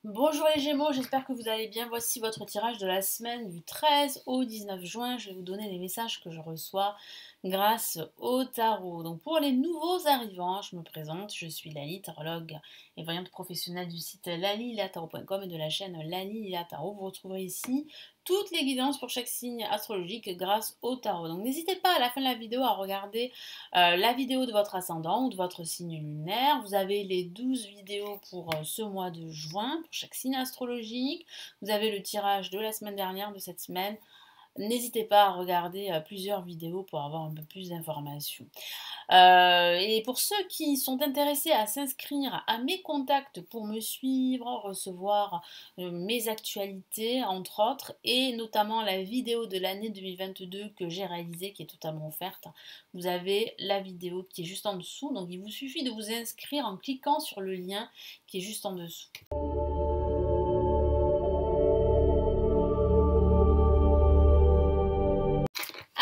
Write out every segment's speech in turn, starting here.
Bonjour les Gémeaux, j'espère que vous allez bien. Voici votre tirage de la semaine du 13 au 19 juin. Je vais vous donner les messages que je reçois grâce au tarot. Donc pour les nouveaux arrivants, je me présente, je suis Lali, tarologue et voyante professionnelle du site laliliatarot.com et de la chaîne Lali Lila Tarot. Vous retrouverez ici toutes les guidances pour chaque signe astrologique grâce au tarot. Donc n'hésitez pas à la fin de la vidéo à regarder la vidéo de votre ascendant ou de votre signe lunaire. Vous avez les 12 vidéos pour ce mois de juin, pour chaque signe astrologique. Vous avez le tirage de la semaine dernière, de cette semaine. N'hésitez pas à regarder plusieurs vidéos pour avoir un peu plus d'informations. Et pour ceux qui sont intéressés à s'inscrire à mes contacts pour me suivre, recevoir mes actualités, entre autres, et notamment la vidéo de l'année 2022 que j'ai réalisée, qui est totalement offerte, vous avez la vidéo qui est juste en dessous. Donc il vous suffit de vous inscrire en cliquant sur le lien qui est juste en dessous.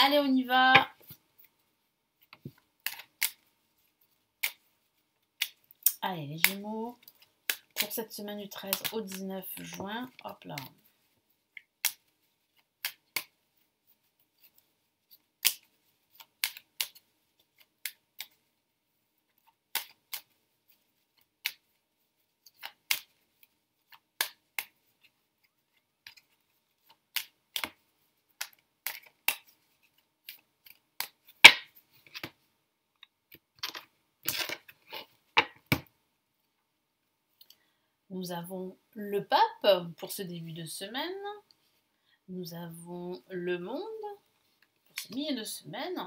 Allez, on y va. Allez, les Gémeaux, pour cette semaine du 13 au 19 juin, hop là. Nous avons le pape pour ce début de semaine. Nous avons le monde pour ce milieu de semaine.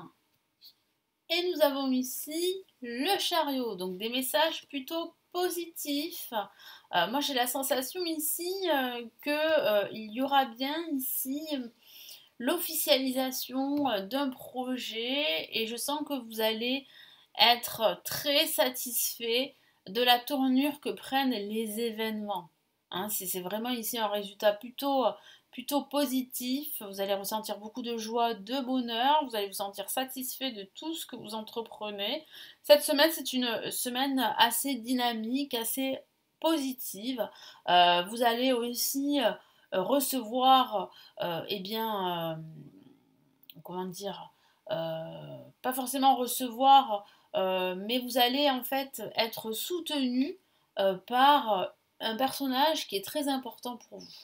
Et nous avons ici le chariot, donc des messages plutôt positifs. Moi j'ai la sensation ici qu'il y aura bien ici l'officialisation d'un projet et je sens que vous allez être très satisfait de la tournure que prennent les événements. Hein, c'est vraiment ici un résultat plutôt positif. Vous allez ressentir beaucoup de joie, de bonheur. Vous allez vous sentir satisfait de tout ce que vous entreprenez. Cette semaine, c'est une semaine assez dynamique, assez positive. Vous allez aussi recevoir, eh bien, comment dire, pas forcément recevoir, mais vous allez en fait être soutenu par un personnage qui est très important pour vous.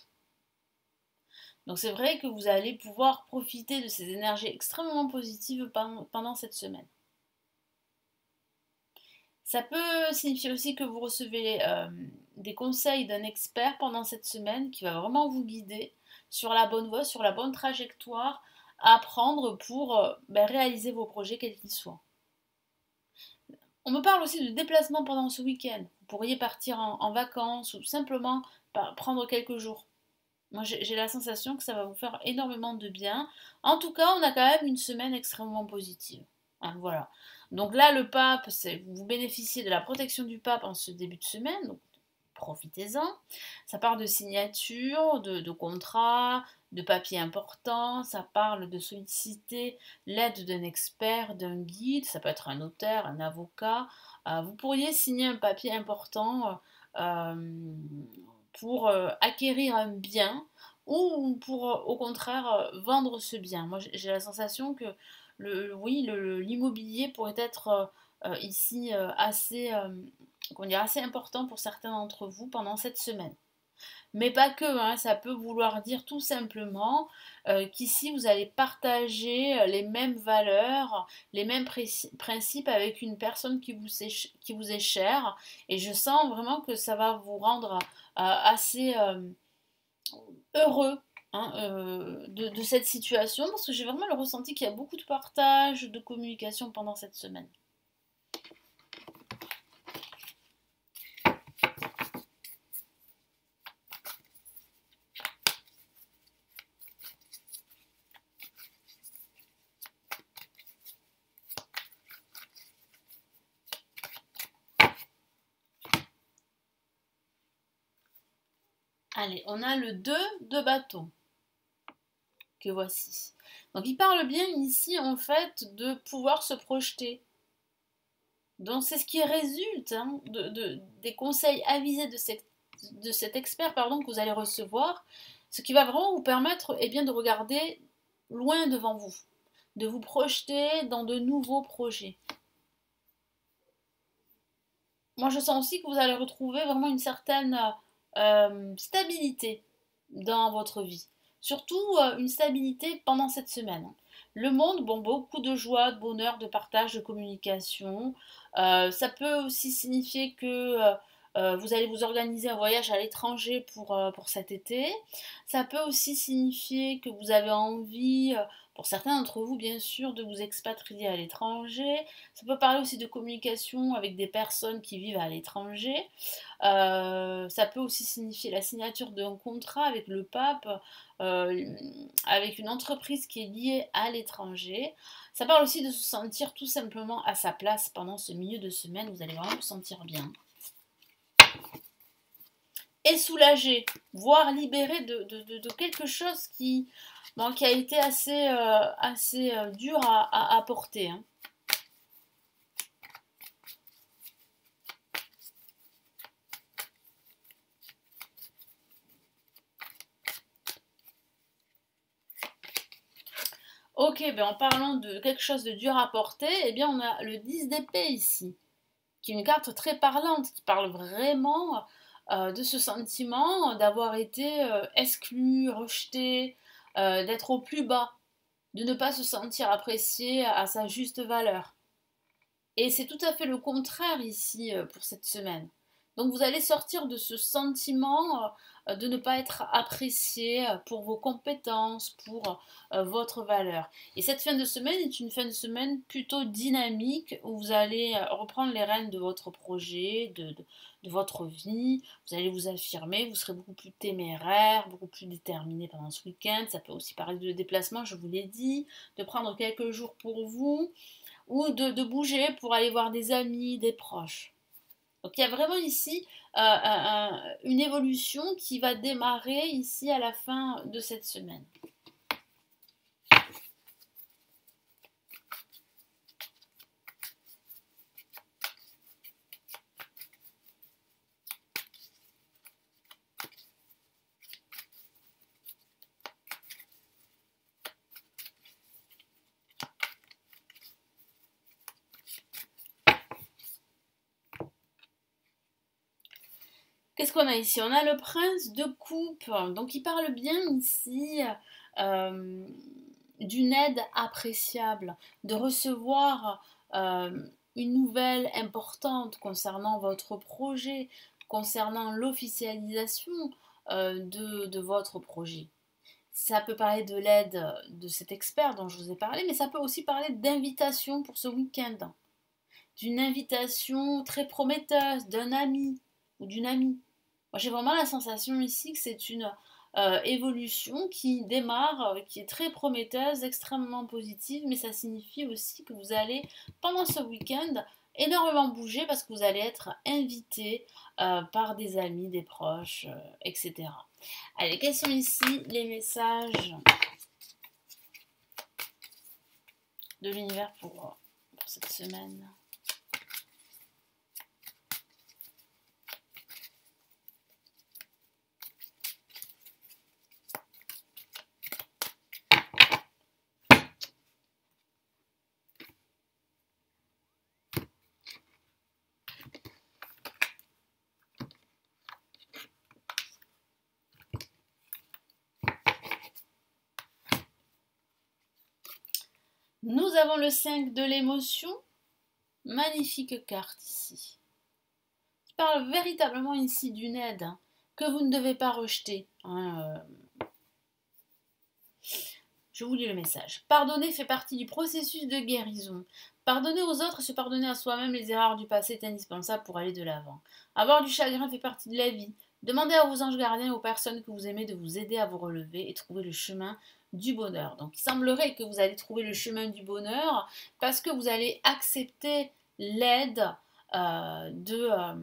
Donc c'est vrai que vous allez pouvoir profiter de ces énergies extrêmement positives pendant cette semaine. Ça peut signifier aussi que vous recevez des conseils d'un expert pendant cette semaine qui va vraiment vous guider sur la bonne voie, sur la bonne trajectoire à prendre pour réaliser vos projets quels qu'ils soient. On me parle aussi de déplacement pendant ce week-end. Vous pourriez partir en vacances ou simplement prendre quelques jours. Moi, j'ai la sensation que ça va vous faire énormément de bien. En tout cas, on a quand même une semaine extrêmement positive. Hein, voilà. Donc là, le pape, vous bénéficiez de la protection du pape en ce début de semaine. Donc profitez-en. Ça parle de signature, de contrats, de papiers importants. Ça parle de solliciter l'aide d'un expert, d'un guide. Ça peut être un notaire, un avocat. Vous pourriez signer un papier important pour acquérir un bien ou pour au contraire vendre ce bien. Moi j'ai la sensation que l'immobilier pourrait être ici assez important pour certains d'entre vous pendant cette semaine. Mais pas que, hein, ça peut vouloir dire tout simplement qu'ici vous allez partager les mêmes valeurs, les mêmes principes avec une personne qui vous est chère. Et je sens vraiment que ça va vous rendre assez heureux, hein, de cette situation parce que j'ai vraiment le ressenti qu'il y a beaucoup de partage, de communication pendant cette semaine. Allez, on a le 2 de bâton que voici. Donc il parle bien ici en fait de pouvoir se projeter. Donc c'est ce qui résulte hein, des conseils avisés de cet cet expert pardon, que vous allez recevoir, ce qui va vraiment vous permettre de regarder loin devant vous, de vous projeter dans de nouveaux projets. Moi, je sens aussi que vous allez retrouver vraiment une certaine stabilité dans votre vie. Surtout une stabilité pendant cette semaine. Le monde, bon, beaucoup de joie, de bonheur, de partage, de communication. Ça peut aussi signifier que vous allez vous organiser un voyage à l'étranger pour cet été. Ça peut aussi signifier que vous avez envie, pour certains d'entre vous bien sûr, de vous expatrier à l'étranger. Ça peut parler aussi de communication avec des personnes qui vivent à l'étranger. Ça peut aussi signifier la signature d'un contrat avec le pape, avec une entreprise qui est liée à l'étranger. Ça parle aussi de se sentir tout simplement à sa place pendant ce milieu de semaine. Vous allez vraiment vous sentir bien. Et soulagé, voire libéré de quelque chose qui a été assez dur à porter. Hein. Ok, en parlant de quelque chose de dur à porter, on a le 10 d'épée ici, qui est une carte très parlante, qui parle vraiment de ce sentiment d'avoir été exclu, rejeté, d'être au plus bas, de ne pas se sentir apprécié à sa juste valeur. Et c'est tout à fait le contraire ici pour cette semaine. Donc vous allez sortir de ce sentiment de ne pas être apprécié pour vos compétences, pour votre valeur. Et cette fin de semaine est une fin de semaine plutôt dynamique où vous allez reprendre les rênes de votre projet, de votre vie. Vous allez vous affirmer, vous serez beaucoup plus téméraire, beaucoup plus déterminé pendant ce week-end. Ça peut aussi parler de déplacement, je vous l'ai dit, de prendre quelques jours pour vous ou de bouger pour aller voir des amis, des proches. Donc il y a vraiment ici une évolution qui va démarrer ici à la fin de cette semaine. Qu'est-ce qu'on a ici? On a le prince de coupe, donc il parle bien ici d'une aide appréciable, de recevoir une nouvelle importante concernant votre projet, concernant l'officialisation de votre projet. Ça peut parler de l'aide de cet expert dont je vous ai parlé, mais ça peut aussi parler d'invitation pour ce week-end, d'une invitation très prometteuse d'un ami ou d'une amie. Moi, j'ai vraiment la sensation ici que c'est une évolution qui démarre, qui est très prometteuse, extrêmement positive, mais ça signifie aussi que vous allez, pendant ce week-end, énormément bouger parce que vous allez être invité par des amis, des proches, etc. Allez, quels sont ici les messages de l'univers pour cette semaine ? Nous avons le 5 de l'émotion. Magnifique carte ici. Il parle véritablement ici d'une aide que vous ne devez pas rejeter. Je vous lis le message. Pardonner fait partie du processus de guérison. Pardonner aux autres et se pardonner à soi-même les erreurs du passé est indispensable pour aller de l'avant. Avoir du chagrin fait partie de la vie. Demandez à vos anges gardiens et aux personnes que vous aimez de vous aider à vous relever et trouver le chemin du bonheur. Donc il semblerait que vous allez trouver le chemin du bonheur parce que vous allez accepter l'aide de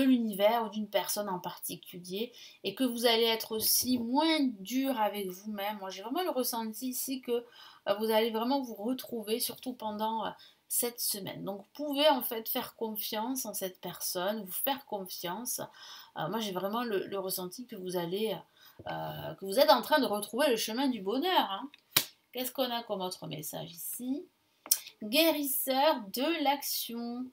l'univers ou d'une personne en particulier et que vous allez être aussi moins dur avec vous-même. Moi j'ai vraiment le ressenti ici que vous allez vraiment vous retrouver, surtout pendant cette semaine. Donc vous pouvez en fait faire confiance en cette personne, vous faire confiance. Moi j'ai vraiment le ressenti que vous allez, que vous êtes en train de retrouver le chemin du bonheur, hein. Qu'est-ce qu'on a comme autre message ici? Guérisseur de l'action.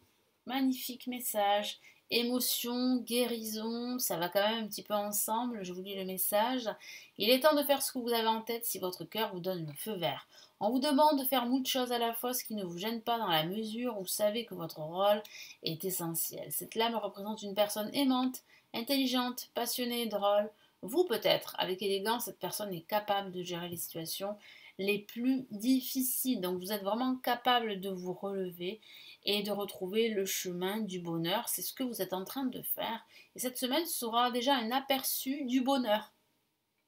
Magnifique message. Émotion, guérison, ça va quand même un petit peu ensemble. Je vous lis le message. Il est temps de faire ce que vous avez en tête si votre cœur vous donne le feu vert. On vous demande de faire moult choses à la fois, ce qui ne vous gêne pas dans la mesure où vous savez que votre rôle est essentiel. Cette lame représente une personne aimante, intelligente, passionnée, drôle. Vous peut-être, avec élégance, cette personne est capable de gérer les situations les plus difficiles. Donc vous êtes vraiment capable de vous relever et de retrouver le chemin du bonheur. C'est ce que vous êtes en train de faire. Et cette semaine sera déjà un aperçu du bonheur.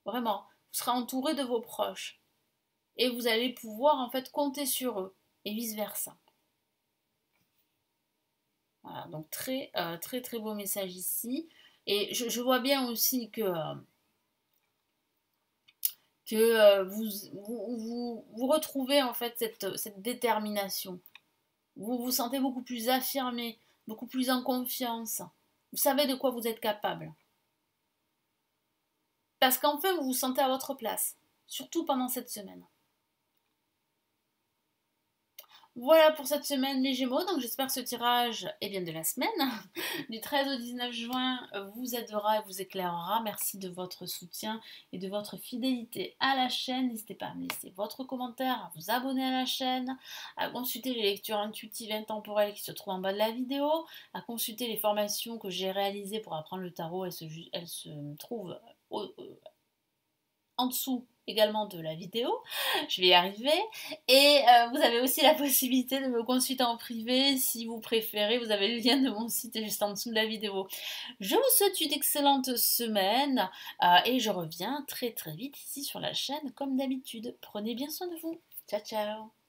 Vraiment, vous serez entouré de vos proches. Et vous allez pouvoir en fait compter sur eux. Et vice-versa. Voilà, donc très très beau message ici. Et je vois bien aussi que vous retrouvez en fait cette détermination. Vous vous sentez beaucoup plus affirmé, beaucoup plus en confiance. Vous savez de quoi vous êtes capable. Parce qu'enfin, vous vous sentez à votre place, surtout pendant cette semaine. Voilà pour cette semaine les Gémeaux, donc j'espère que ce tirage de la semaine, du 13 au 19 juin, vous aidera et vous éclairera. Merci de votre soutien et de votre fidélité à la chaîne. N'hésitez pas à me laisser votre commentaire, à vous abonner à la chaîne, à consulter les lectures intuitives et intemporelles qui se trouvent en bas de la vidéo, à consulter les formations que j'ai réalisées pour apprendre le tarot. Elles se trouvent en dessous également de la vidéo, je vais y arriver, et vous avez aussi la possibilité de me consulter en privé si vous préférez, vous avez le lien de mon site juste en dessous de la vidéo. Je vous souhaite une excellente semaine et je reviens très très vite ici sur la chaîne comme d'habitude. Prenez bien soin de vous, ciao ciao.